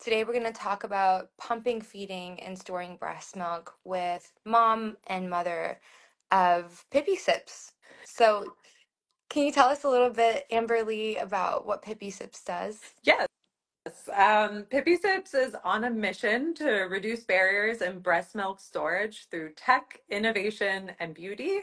Today we're going to talk about pumping, feeding, and storing breast milk with mom and mother of Pippy Sips. So, can you tell us a little bit, Amberlee, about what Pippy Sips does? Yes. Pippy Sips is on a mission to reduce barriers in breast milk storage through tech, innovation, and beauty.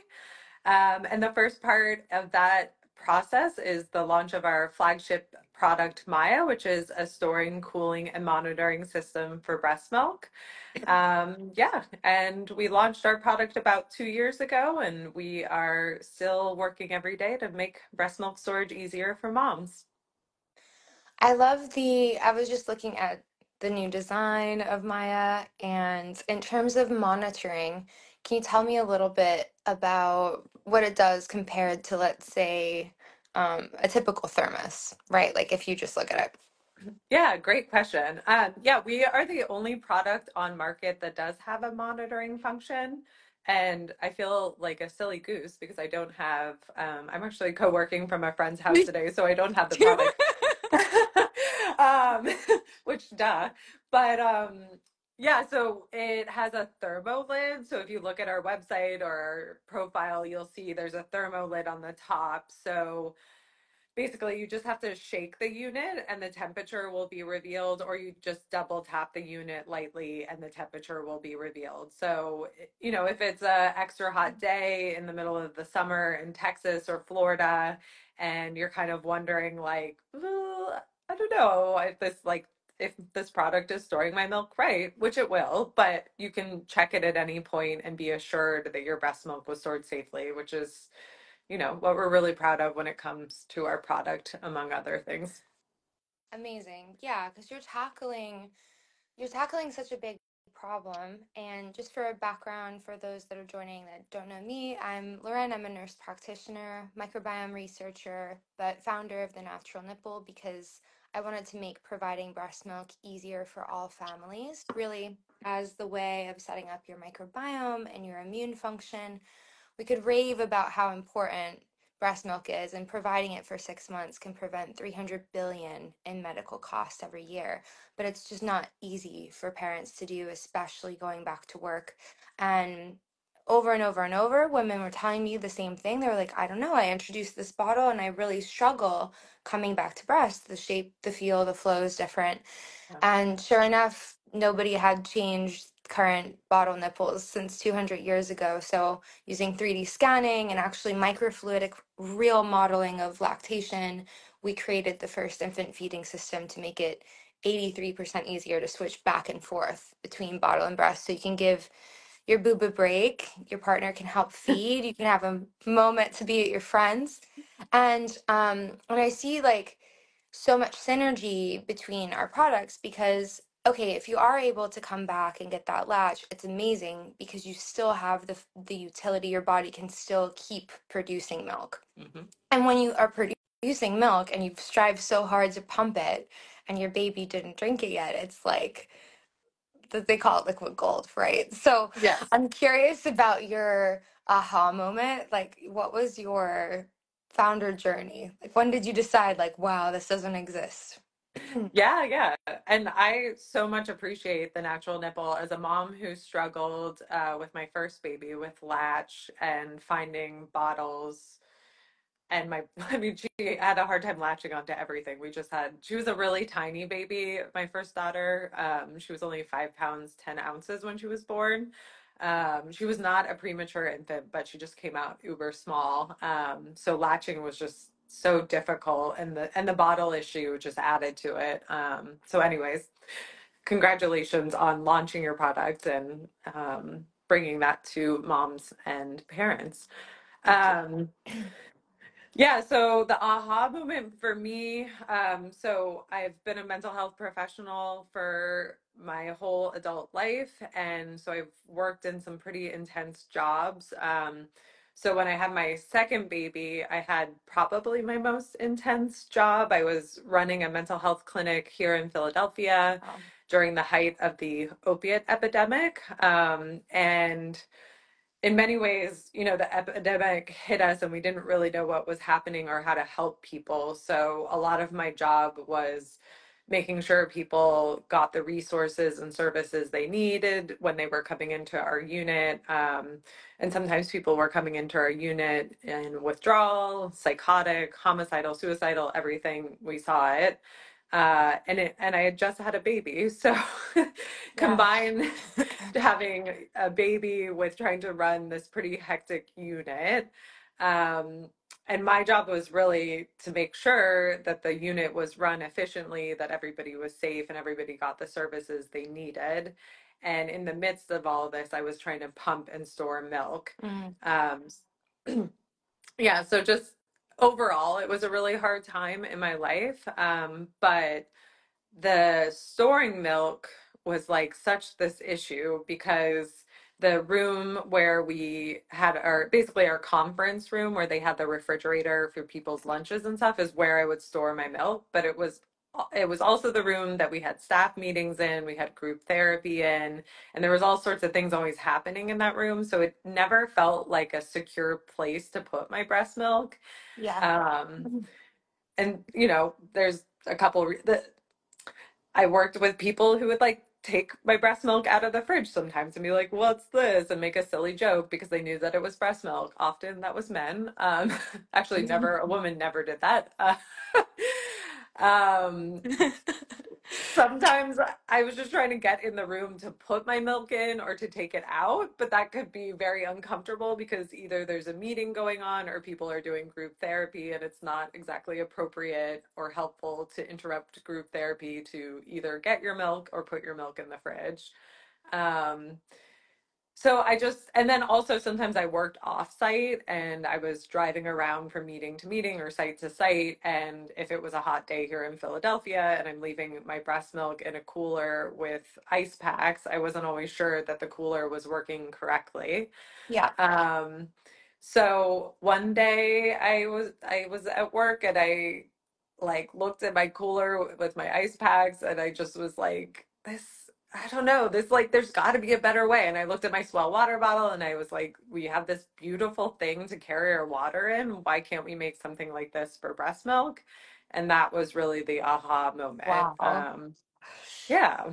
And the first part of that process is the launch of our flagship product, Maya, which is a storing, cooling, and monitoring system for breast milk. Yeah, and we launched our product about 2 years ago, and we are still working every day to make breast milk storage easier for moms. I was just looking at the new design of Maya, and in terms of monitoring, can you tell me a little bit about what it does compared to, let's say, a typical thermos, right? Like if you just look at it. Yeah, great question. Yeah, we are the only product on market that does have a monitoring function. And I feel like a silly goose because I don't have, I'm actually co-working from a friend's house today, so I don't have the product. um, which duh. But yeah, so it has a thermo lid. So if you look at our website or our profile, you'll see there's a thermo lid on the top. So basically, you just have to shake the unit and the temperature will be revealed, or you just double tap the unit lightly and the temperature will be revealed. So, if it's a extra hot day in the middle of the summer in Texas or Florida, and you're kind of wondering, like, "Well, I don't know if this product is storing my milk right, which it will, but you can check it at any point and be assured that your breast milk was stored safely, which is what we're really proud of when it comes to our product, among other things. Amazing. Yeah, because you're tackling such a big problem. And just for a background for those that are joining that don't know me, I'm Lauren. I'm a nurse practitioner, microbiome researcher, but founder of the Natural Nipple because I wanted to make providing breast milk easier for all families, really as the way of setting up your microbiome and your immune function. We could rave about how important breast milk is, and providing it for 6 months can prevent 300 billion in medical costs every year. But it's just not easy for parents to do, especially going back to work. And over and over and over, women were telling me the same thing. They were like, I don't know, I introduced this bottle and I really struggle coming back to breast. The shape, the feel, the flow is different. Yeah. And sure enough, nobody had changed current bottle nipples since 200 years ago. So, using 3D scanning and actually microfluidic real modeling of lactation, we created the first infant feeding system to make it 83% easier to switch back and forth between bottle and breast. So, you can give your boob a break, your partner can help feed, you can have a moment to be at your friends. And when I see like so much synergy between our products, because okay, if you are able to come back and get that latch, it's amazing because you still have the utility. Your body can still keep producing milk. hmm And when you are producing milk and you've strived so hard to pump it and your baby didn't drink it yet, it's like that they call it liquid gold, right? So Yes. I'm curious about your aha moment. Like, what was your founder journey? Like, when did you decide, like, wow, this doesn't exist? Yeah, yeah. And I so much appreciate the natural nipple as a mom who struggled with my first baby with latch and finding bottles. And I mean, she had a hard time latching onto everything. She was a really tiny baby, my first daughter. She was only 5 pounds, 10 ounces when she was born. She was not a premature infant, but she just came out uber small. So latching was just so difficult, and the bottle issue just added to it. So anyways, congratulations on launching your product and bringing that to moms and parents. Thank you. Um, yeah, so the aha moment for me, so I've been a mental health professional for my whole adult life, and so I've worked in some pretty intense jobs. So when I had my second baby, I had probably my most intense job. I was running a mental health clinic here in Philadelphia Wow. during the height of the opiate epidemic. And in many ways, the epidemic hit us and we didn't really know what was happening or how to help people. So a lot of my job was making sure people got the resources and services they needed when they were coming into our unit. And sometimes people were coming into our unit in withdrawal, psychotic, homicidal, suicidal, everything. We saw it. And I had just had a baby. So Yeah. combine having a baby with trying to run this pretty hectic unit. Um, and my job was really to make sure that the unit was run efficiently, that everybody was safe and everybody got the services they needed. And in the midst of all of this, I was trying to pump and store milk. Mm, Um, yeah, so just overall, it was a really hard time in my life. But the storing milk was like such this issue because the room where we had our basically our conference room where they had the refrigerator for people's lunches and stuff is where I would store my milk, but it was also the room that we had staff meetings in, we had group therapy in, and there was all sorts of things always happening in that room, so it never felt like a secure place to put my breast milk. yeah. um and there's a couple I worked with people who would like take my breast milk out of the fridge sometimes and be like, "What's this?" and make a silly joke because they knew that it was breast milk. Often that was men. Actually, never a woman never did that. Um, Sometimes I was just trying to get in the room to put my milk in or to take it out, but that could be very uncomfortable because either there's a meeting going on or people are doing group therapy and it's not exactly appropriate or helpful to interrupt group therapy to either get your milk or put your milk in the fridge. Um, so and then also sometimes I worked off site and I was driving around from meeting to meeting or site to site. And if it was a hot day here in Philadelphia and I'm leaving my breast milk in a cooler with ice packs, I wasn't always sure that the cooler was working correctly. Yeah. Um, so one day I was at work and I like looked at my cooler with my ice packs and I just was like, this, I don't know, this like there's got to be a better way. And I looked at my Swell water bottle and I was like, we have this beautiful thing to carry our water in. Why can't we make something like this for breast milk? And that was really the aha moment. Wow. Yeah.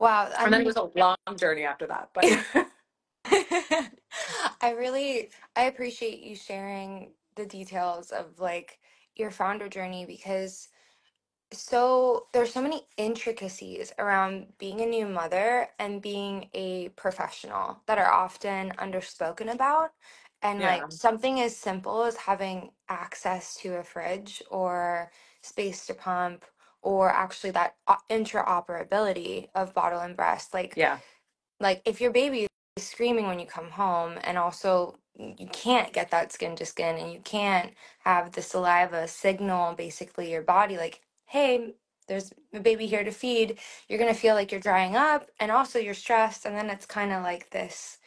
Wow. And then it was a long journey after that, but I appreciate you sharing the details of like your founder journey because there's so many intricacies around being a new mother and being a professional that are often underspoken about. And like yeah, something as simple as having access to a fridge or space to pump or actually that interoperability of bottle and breast. yeah, Like if your baby is screaming when you come home and also you can't get that skin to skin and you can't have the saliva signal basically your body like, hey, there's a baby here to feed, you're going to feel like you're drying up and also you're stressed, and then it's kind of like this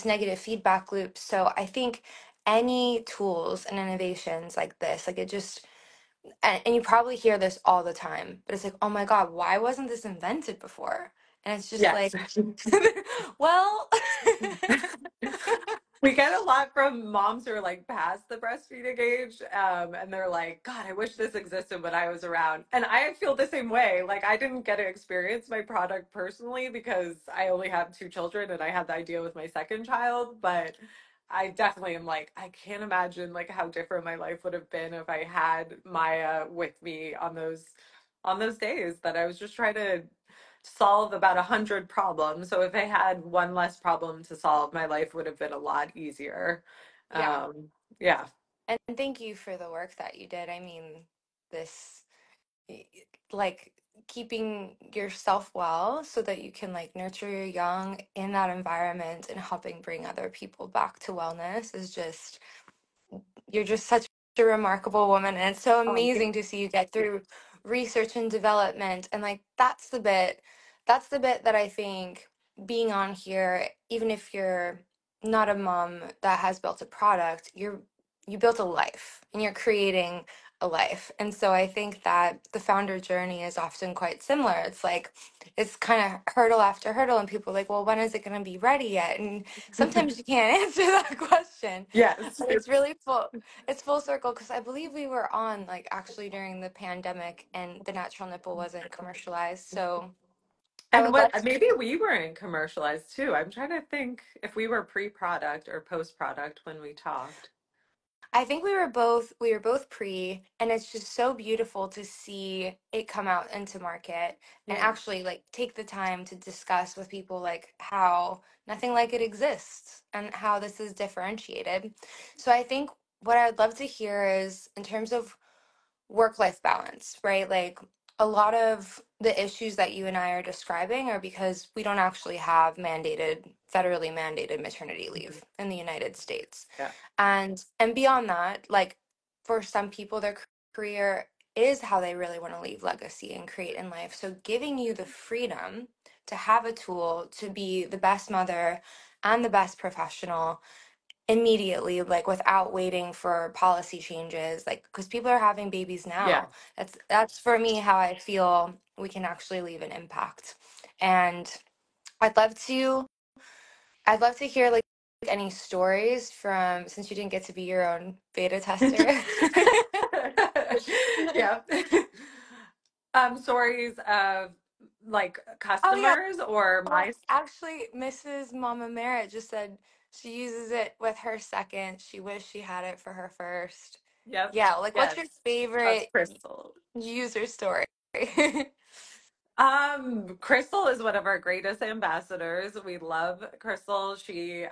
negative feedback loop. So I think any tools and innovations like this, like it just, and you probably hear this all the time, but it's like, oh my God, why wasn't this invented before? And it's just yes. like, well, We get a lot from moms who are like past the breastfeeding age, and they're like, God, I wish this existed when I was around. And I feel the same way. Like, I didn't get to experience my product personally because I only have two children and I had the idea with my second child. But I definitely am like, I can't imagine like how different my life would have been if I had Maya with me on those days that I was just trying to solve about 100 problems. So if I had one less problem to solve, my life would have been a lot easier. yeah. Um, yeah. And thank you for the work that you did. I mean, this, y- like, keeping yourself well so that you can like nurture your young in that environment and helping bring other people back to wellness is just, you're just such a remarkable woman, and it's so Oh, amazing to see you get through research and development. And like that's the bit that I think being on here, even if you're not a mom that has built a product, you built a life and you're creating a life. And so I think that the founder journey is often quite similar. It's like it's kind of hurdle after hurdle, and people are like, well, when is it going to be ready yet? And sometimes you can't answer that question. Yes. But it's really it's full circle because I believe we were on like actually during the pandemic and the natural nipple wasn't commercialized. So I And would love what maybe we weren't commercialized too. I'm trying to think if we were pre-product or post-product when we talked. I think we were both pre, and it's just so beautiful to see it come out into market and Yeah. actually like take the time to discuss with people like how nothing like it exists and how this is differentiated. So I think what I would love to hear is in terms of work-life balance, right? Like a lot of the issues that you and I are describing are because we don't actually have federally mandated maternity Mhm. leave in the United States. Yeah. And beyond that, like for some people, their career is how they really want to leave legacy and create in life. So giving you the freedom to have a tool to be the best mother and the best professional immediately, like without waiting for policy changes, like because people are having babies Yeah. now. That's for me how I feel we can actually leave an impact. And I'd love to I'd love to hear like any stories from, since you didn't get to be your own beta tester. Yeah. Stories of like Oh yeah. customers or Well, my, actually, Mrs. Mama Merritt just said she uses it with her second. She wished she had it for her first. yep, Yeah, like what's yes, your that's favorite Crystal. user story? Crystal is one of our greatest ambassadors. We love Crystal. She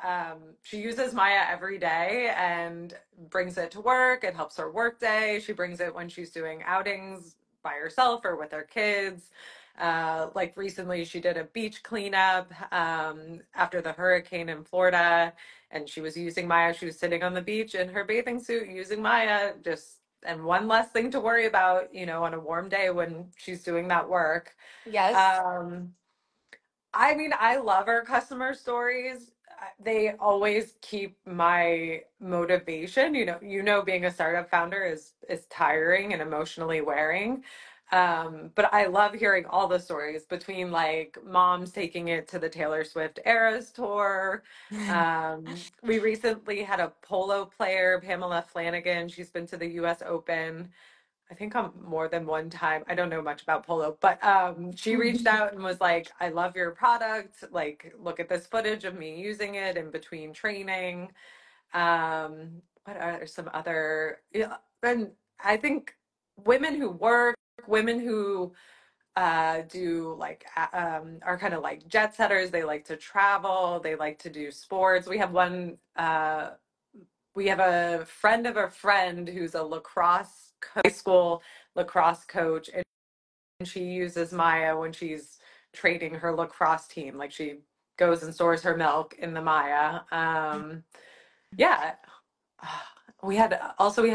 uses Maya every day and brings it to work. It helps her work day. She brings it when she's doing outings by herself or with her kids. Like recently, she did a beach cleanup after the hurricane in Florida, and she was using Maya. She was sitting on the beach in her bathing suit using Maya, just and one less thing to worry about, on a warm day when she's doing that work. Yes. Um, I mean, I love our customer stories. They always keep my motivation. Being a startup founder is tiring and emotionally wearing. But I love hearing all the stories between like moms taking it to the Taylor Swift Eras tour. We recently had a polo player, Pamela Flanagan. She's been to the US Open. I think on more than one time. I don't know much about polo, but she reached out and was like, "I love your product. Like, look at this footage of me using it in between training." What are some other? Yeah, and I think women who work, women who do like are kind of like jet setters. They like to travel. They like to do sports. We have a friend of a friend who's a high school lacrosse coach, and she uses Maya when she's training her lacrosse team. Like she goes and stores her milk in the Maya. Yeah, we had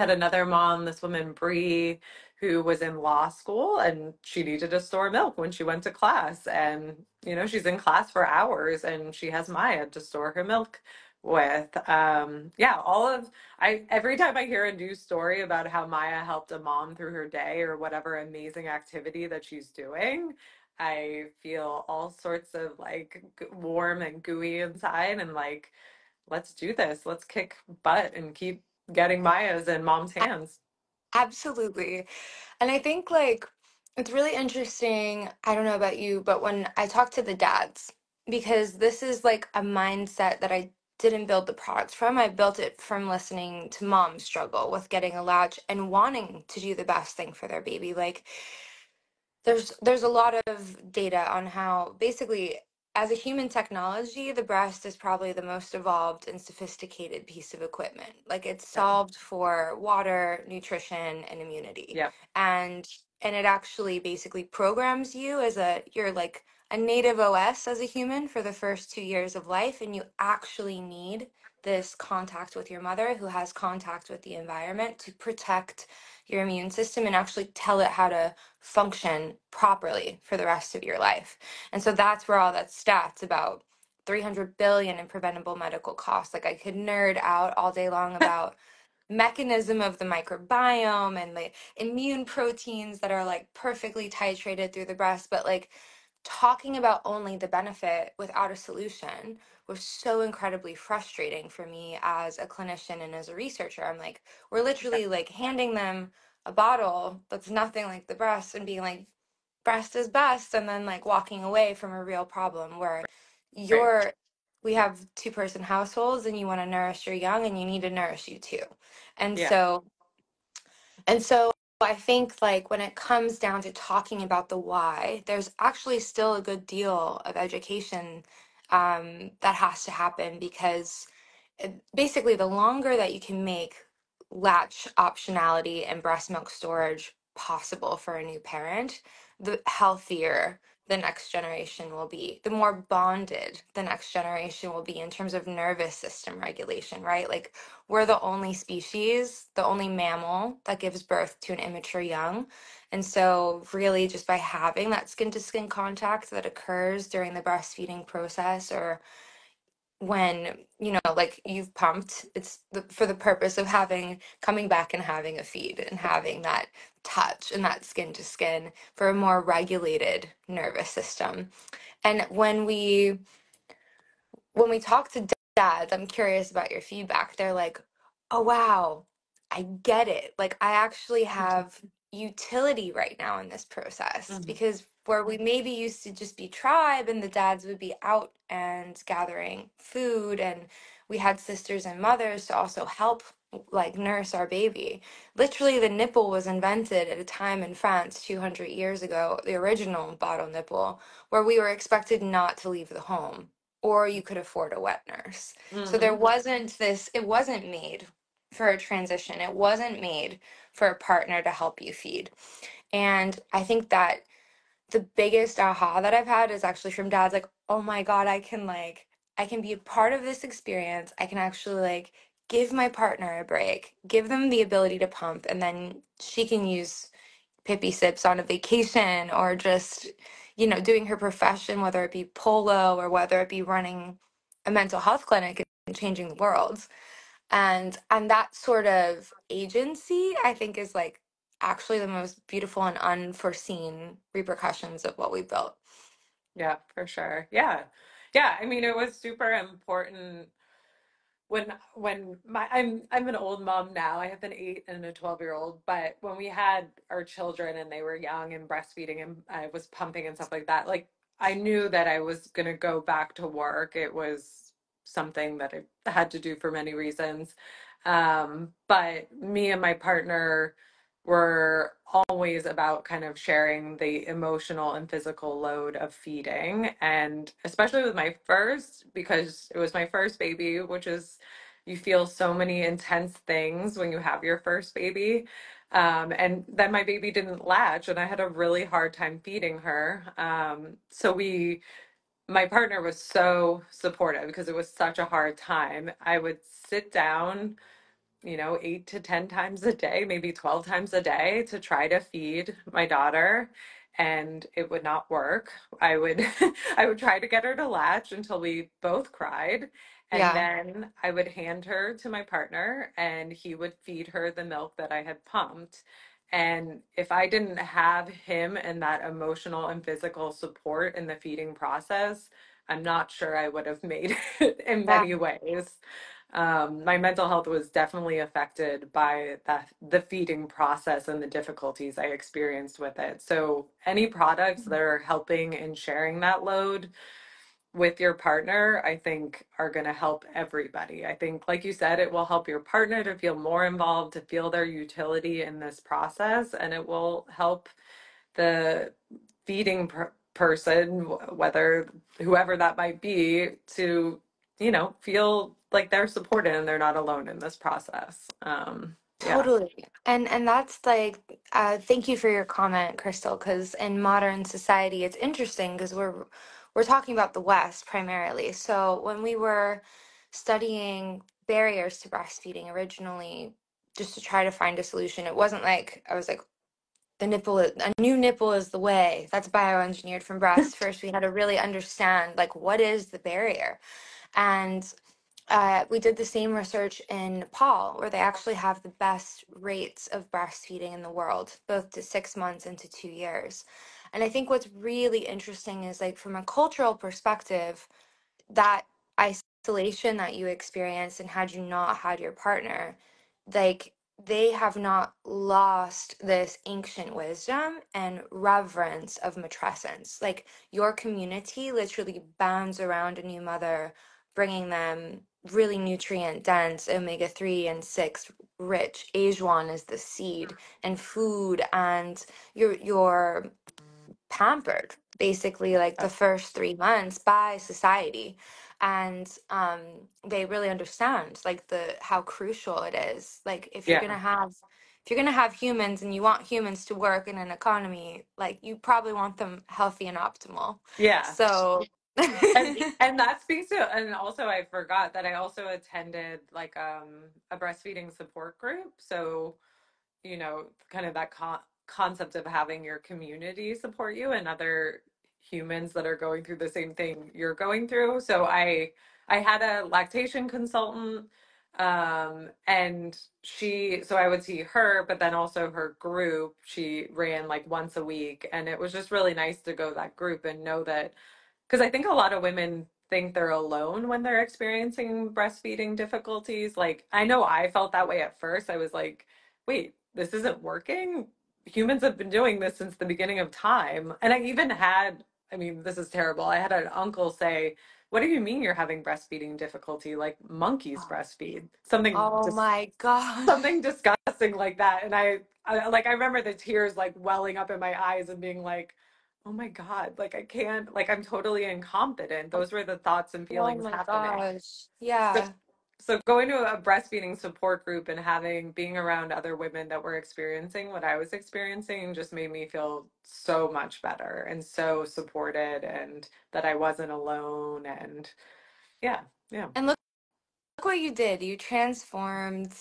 another mom, this woman Bree, who was in law school and she needed to store milk when she went to class. And she's in class for hours and she has Maya to store her milk with. Yeah, I every time I hear a news story about how Maya helped a mom through her day or whatever amazing activity that she's doing, I feel all sorts of like warm and gooey inside and like, let's do this. Let's kick butt and keep getting Maya's in mom's hands. Absolutely. And I think like it's really interesting. I don't know about you, but when I talk to the dads, because this is like a mindset that I didn't build the product from. I built it from listening to moms struggle with getting a latch and wanting to do the best thing for their baby. Like there's a lot of data on how basically as a human technology, the breast is probably the most evolved and sophisticated piece of equipment. Like it's Yeah. solved for water, nutrition, and immunity. Yeah. And and it actually basically programs you as you're like a native OS as a human for the first 2 years of life, and you actually need this contact with your mother who has contact with the environment to protect your immune system and actually tell it how to function properly for the rest of your life. And so that's where all that stats about 300 billion in preventable medical costs. Like I could nerd out all day long about mechanism of the microbiome and the immune proteins that are like perfectly titrated through the breast, but like talking about only the benefit without a solution was so incredibly frustrating for me as a clinician and as a researcher. I'm like, we're literally like handing them a bottle that's nothing like the breast and being like, breast is best, and then like walking away from a real problem where Right. you're we have two-person households and you want to nourish your young and you need to nourish you too. And Yeah. so and so I think like when it comes down to talking about the why, there's actually still a good deal of education that has to happen because basically the longer that you can make latch optionality and breast milk storage possible for a new parent, the healthier the next generation will be, the more bonded the next generation will be in terms of nervous system regulation, right? Like we're the only species, the only mammal that gives birth to an immature young. And so really just by having that skin to skin contact that occurs during the breastfeeding process or when like you've pumped, it's for the purpose of having coming back and having a feed and having that touch and that skin to skin for a more regulated nervous system. And when we talk to dads, I'm curious about your feedback. They're like, oh, wow, I get it. Like, I actually have utility right now in this process Mhm. because where we maybe used to just be tribe and the dads would be out and gathering food, and we had sisters and mothers to also help like nurse our baby. Literally, the nipple was invented at a time in France 200 years ago, the original bottle nipple, where we were expected not to leave the home or you could afford a wet nurse. So there Mhm. wasn't this, it wasn't made for a transition. It wasn't made for a partner to help you feed. And I think that the biggest aha that I've had is actually from dads like, "Oh my God, I can be a part of this experience. I can actually like give my partner a break, give them the ability to pump, and then she can use Pippy Sips on a vacation or just, doing her profession, whether it be polo or whether it be running a mental health clinic and changing the world. And that sort of agency, I think, is like actually the most beautiful and unforeseen repercussions of what we built. Yeah, for sure. Yeah. Yeah. I mean, it was super important when my I'm an old mom now. I have an 8 and a 12-year-old, but when we had our children and they were young and breastfeeding and I was pumping and stuff like that, like I knew that I was going to go back to work. It was something that I had to do for many reasons. But me and my partner were always about kind of sharing the emotional and physical load of feeding. And especially with my first, because it was my first baby, which is, you feel so many intense things when you have your first baby. And then my baby didn't latch, and I had a really hard time feeding her. My partner was so supportive because it was such a hard time. I would sit down 8 to 10 times a day, maybe 12 times a day to try to feed my daughter. And it would not work. I would I would try to get her to latch until we both cried. And Yeah, then I would hand her to my partner and he would feed her the milk that I had pumped. And if I didn't have him and that emotional and physical support in the feeding process, I'm not sure I would have made it in yeah, many ways. My mental health was definitely affected by the feeding process and the difficulties I experienced with it. So any products that are helping in sharing that load with your partner, I think are going to help everybody. I think, like you said, it will help your partner to feel more involved, to feel their utility in this process, and it will help the feeding person, whether whoever that might be, to feel like they're supported and they're not alone in this process. Yeah. totally. And that's like, thank you for your comment, Crystal, because in modern society, it's interesting because we're talking about the West primarily. So when we were studying barriers to breastfeeding originally, just to try to find a solution, it wasn't like I was like, a new nipple is the way. That's bioengineered from breast. First, we had to really understand like what is the barrier. And we did the same research in Nepal, where they actually have the best rates of breastfeeding in the world, both to 6 months and to 2 years. And I think what's really interesting is like from a cultural perspective, that isolation that you experienced and had you not had your partner, like they have not lost this ancient wisdom and reverence of matrescence. Like your community literally bounds around a new mother, bringing them really nutrient dense omega 3 and 6 rich Ajuan is the seed and food, and your pampered basically like the first 3 months by society. And they really understand like the how crucial it is, like Yeah. if you're gonna have humans and you want humans to work in an economy, like you probably want them healthy and optimal. Yeah. So And that speaks to, and also I forgot that I also attended like a breastfeeding support group. So, kind of that concept of having your community support you and other humans that are going through the same thing you're going through. So I had a lactation consultant, and so I would see her, but then also her group she ran like once a week, and it was just really nice to go to that group and know that, because I think a lot of women think they're alone when they're experiencing breastfeeding difficulties. Like, I know I felt that way at first. I was like, wait, this isn't working? Humans have been doing this since the beginning of time. And I even had, I mean, this is terrible. I had an uncle say, what do you mean you're having breastfeeding difficulty? Like monkeys breastfeed. oh my gosh. Something disgusting like that. And I remember the tears like welling up in my eyes and being like, oh my God, like I can't, like I'm totally incompetent. Those were the thoughts and Oh feelings my happening. gosh, So, yeah. so going to a breastfeeding support group and being around other women that were experiencing what I was experiencing just made me feel so much better and so supported, and that I wasn't alone. And yeah, yeah. And look what you did. You transformed,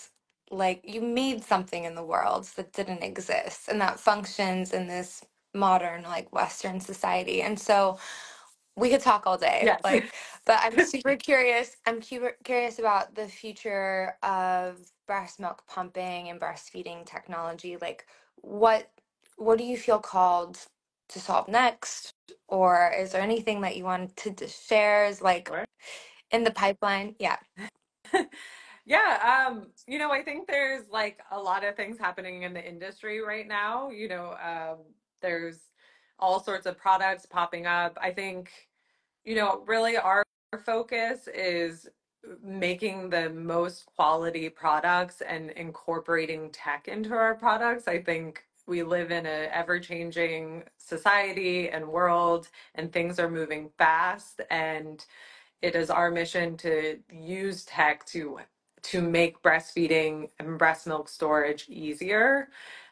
like, you made something in the world that didn't exist and that functions in this modern, like, Western society. And so we could talk all day, Yes. like, but I'm super curious. Curious about the future of breast milk pumping and breastfeeding technology. Like, what what do you feel called to solve next? Or is there anything that you want to share is like Sure. in the pipeline? Yeah. Yeah, I think there's like a lot of things happening in the industry right now. There's all sorts of products popping up. I think, really our focus is making the most quality products and incorporating tech into our products. I think we live in an ever-changing society and world, and things are moving fast, and it is our mission to use tech to make breastfeeding and breast milk storage easier.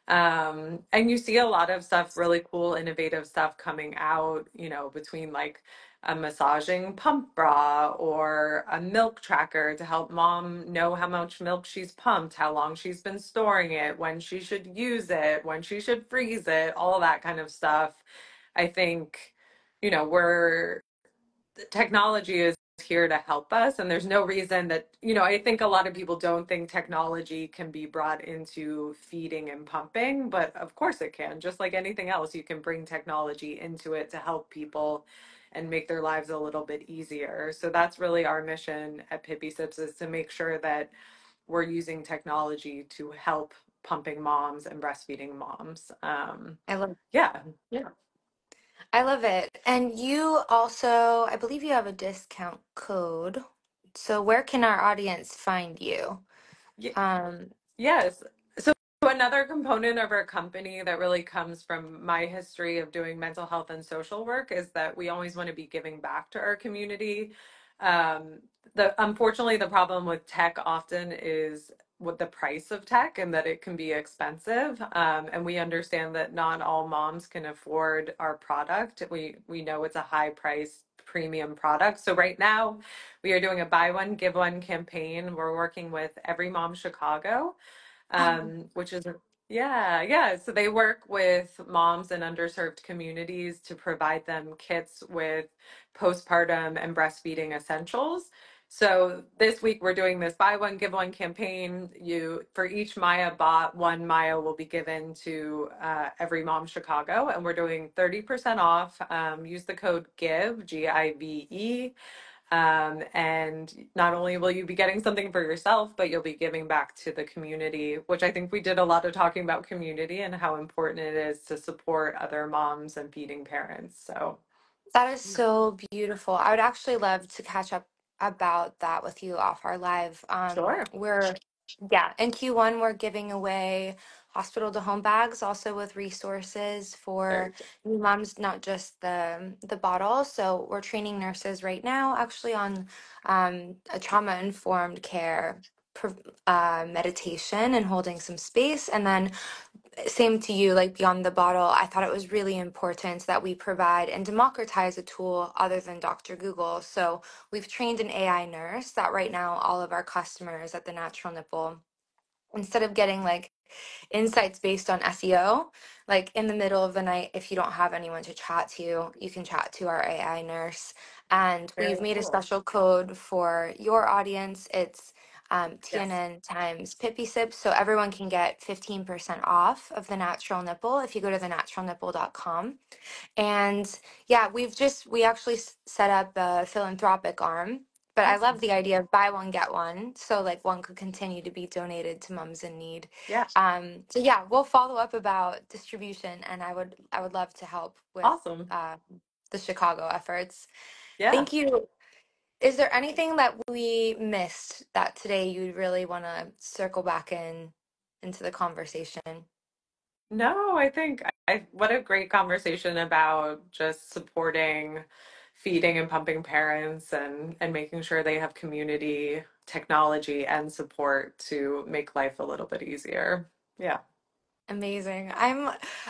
And you see a lot of stuff, really cool, innovative stuff coming out, between like a massaging pump bra or a milk tracker to help mom know how much milk she's pumped, how long she's been storing it, when she should use it, when she should freeze it, all that kind of stuff. I think, we're technology is here to help us, and there's no reason that, I think a lot of people don't think technology can be brought into feeding and pumping, but of course it can. Just like anything else, you can bring technology into it to help people and make their lives a little bit easier. So that's really our mission at Pippy Sips, is to make sure that we're using technology to help pumping moms and breastfeeding moms. I love Yeah, yeah. I love it. And you also, I believe you have a discount code. So where can our audience find you? Yeah. Um, Yes. So another component of our company that really comes from my history of doing mental health and social work is that we always want to be giving back to our community. Um, Unfortunately, the problem with tech often is with the price of tech, and that it can be expensive. And we understand that not all moms can afford our product. We know it's a high price premium product. So right now we are doing a buy one, give one campaign. We're working with Every Mom Chicago, which is yeah, yeah. So they work with moms in underserved communities to provide them kits with postpartum and breastfeeding essentials. So this week we're doing this buy one give one campaign. You for each Maya bought, one Maya will be given to every mom Chicago, and we're doing 30% off. Use the code GIVE GIVE. And not only will you be getting something for yourself, but you'll be giving back to the community, which I think we did a lot of talking about community and how important it is to support other moms and feeding parents. So, That is so beautiful. I would actually love to catch up about that with you off our live. sure. Yeah, in Q1, we're giving away hospital to home bags, also with resources Very for good. new moms, not just the bottle. So we're training nurses right now, actually on a trauma informed care. Meditation and holding some space, and then same to you, like beyond the bottle, I thought it was really important that we provide and democratize a tool other than Dr. Google. So we've trained an AI nurse that right now all of our customers at the Natural Nipple, instead of getting like insights based on SEO, like in the middle of the night, if you don't have anyone to chat to, you can chat to our AI nurse. And Very we've made a cool. special code for your audience. It's Yes. TNN times Pippy Sips. So everyone can get 15% off of the Natural Nipple if you go to thenaturalnipple.com. And yeah, we actually set up a philanthropic arm. But I love Awesome. the idea of buy one, get one. So like one could continue to be donated to moms in need. Yeah. So yeah, we'll follow up about distribution, and I would love to help with Awesome. uh, the Chicago efforts. Yeah. Thank you. Is there anything that we missed that today you'd really want to circle back into the conversation? No, I think what a great conversation about just supporting feeding and pumping parents and making sure they have community, technology, and support to make life a little bit easier. Yeah. Amazing. And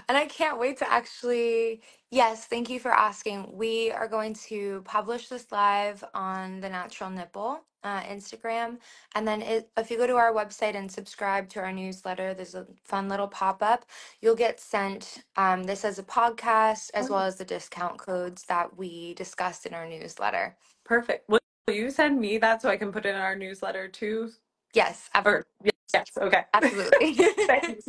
I can't wait to actually, yes, thank you for asking. We are going to publish this live on the Natural Nipple Instagram. And then if you go to our website and subscribe to our newsletter, there's a fun little pop-up. You'll get sent this as a podcast, as well Oh, as the discount codes that we discussed in our newsletter. perfect. Will you send me that so I can put it in our newsletter too? Yes, Or yes, okay. absolutely. Thanks.